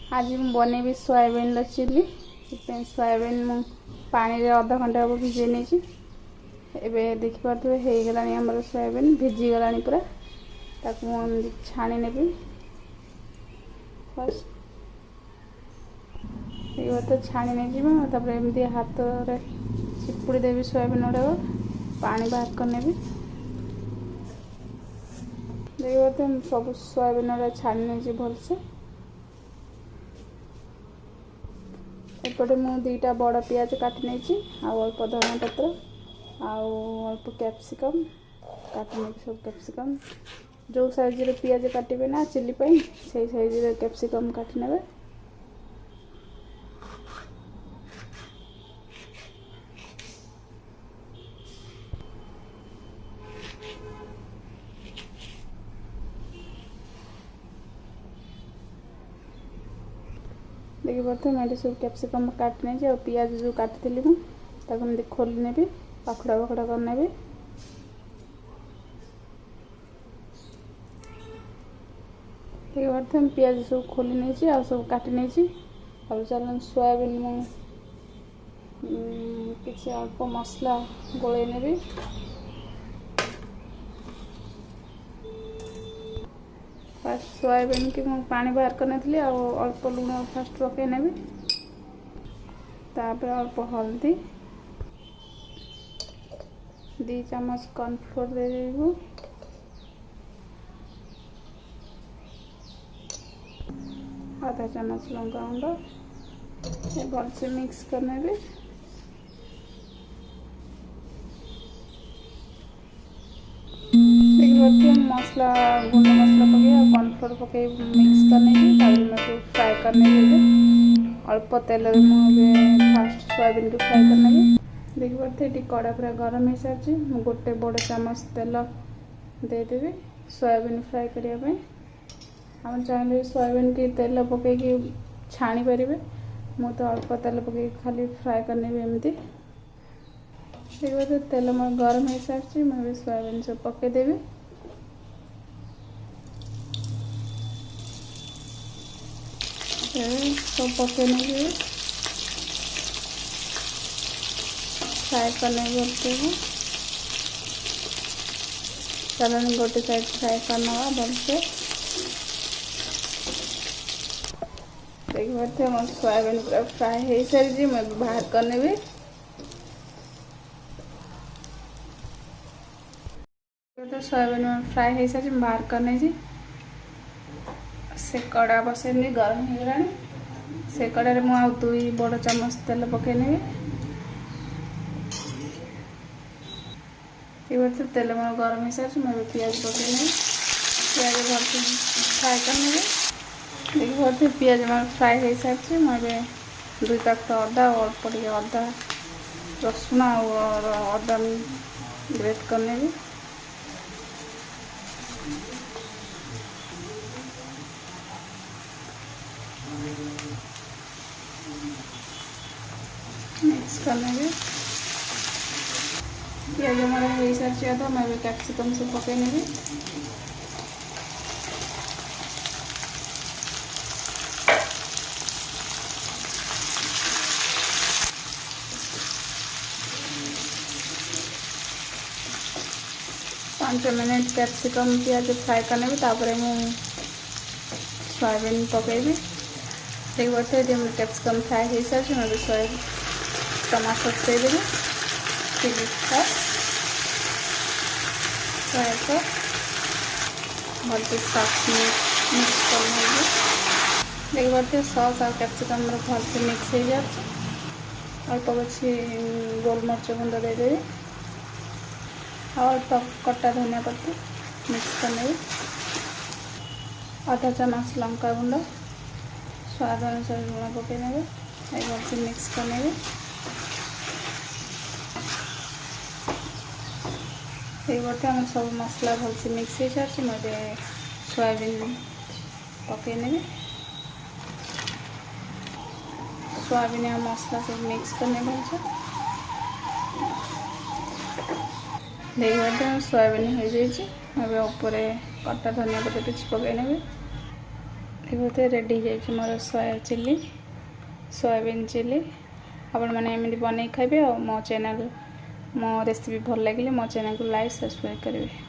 आज मैं बनैबी soybean chilli soybean मु पानी रे आधा घंटा हम भिजे नहीं एबे देखिपे हो गला आमर सोयाबीन भिजी गला पूरा ताकू छाणी नेबी फर्स्ट ये तो छाणी नहीं जी एमती हाथ रे चिपुड़ी देवी सोयाबीन गुड़ाक पानी बाहर करने देखिए तो सब सोयाबीन छाणी नहीं भलसे एपटे मु दुईटा बड़ पियाज काटी नहीं अल्प धनिया पत्र अल्प कैप्सिकम काटी नहीं सब कैप्सिकम जो साइज रे पियाज काटे ना चिली से साइज रे कैप्सिकम काटी ने देखिए प्रथम ये सब कैप्सिकम काट नहीं पियाज जो काटी मुझे खोली नेबी पाखुड़ा पाखुड़ा कर नेबी देखिए प्रथम पियाज सब खोली नहीं आ सब काटी नहीं अब चल सोयाबीन किसी अल्प मसला गोले नेबी फास्ट सोयाबीन की मैं पानी बाहर करनी अल्प लुण फास्ट पकई नेबी तापर अल्प हल्दी 2 चम्मच कॉर्नफ्लोर दे देबू आधा चम्मच लंका गुंड भलसे मिक्स करने भी मसला गुंड मसला पके कॉर्नफ्लोर पके मिक्स करने की फ्राई करने अल्प तेल फास्ट सोयाबीन को फ्राई करने की देखिए पारे कड़ा पूरा गरम हो सारी गोटे बड़ चामच तेल देदेवी सोयाबीन फ्राई करने हम चाहिए सोयाबीन की तेल पकईकि छाणी पारे मु तो अल्प तेल पकई खाली फ्राई करने भी एमती देखिए तेल मोर गरम हो सारी मुझे सोयाबीन सब पकईदेवी सब पकने फ्राई करने बोलते हैं चलो गोटे साइड फ्राई करना भलसे देखिए मोर सोयाबीन पूरा फ्राई हो सारी मैं बाहर करने भी तो सोयाबीन फ्राई हो सारी बाहर करने से कड़ा बसैनी गरम हो गला से कड़े मुझे 2 बड़ चामच तेल पकईने ये तेल मोर गरम हो सारी मैं पियाज पकईने पियाज भलसे फ्राई करने देखिए पियाज मोर फ्राई हो सारी मुझे 2 काट अदा अल्प टे अदा रसुण और अदा ग्रेट करने मिक्स करने भी पियाज हमारा हो सारी अदा मैं कैप्सिकम से पकईने भी पाँच मिनट कैप्सिकम पियाज फ्राई करने भी तापर मु सोयाबीन पकईबी देखिए कैप्सिकम फ्राई हो सारी मैं टमाटर देदेवी चिली सॉस सोया सॉस भलसे सॉस मिक्स करने देखिए सॉस और कैप्सिकम भलसे मिक्स हो जाए अल्प किसी गोलमरीच गुंड देदेवी अल्प कटा धनिया पत्ती मिक्स करने आधा चम्मच लंका गुंड स्वाद अनुसार लुण पकईने भलसे मिक्स करने आम सब मसला भलसे मिक्स हो सारी मुझे सोयाबीन पकईने सोयाबीन और मसला सब मिक्स करने भलसे देखिए सोयाबीन हो जाए ऊपर कटा धनिया पत्ता किसी पकईने देखते रेडी हो मोर सोया चिली सोयाबीन चिली आपण मैंने एमती बन खाइबे। मो चैनल मो रेसिपी भल लगे मो चैनल को लाइक सब्सक्राइब करेंगे।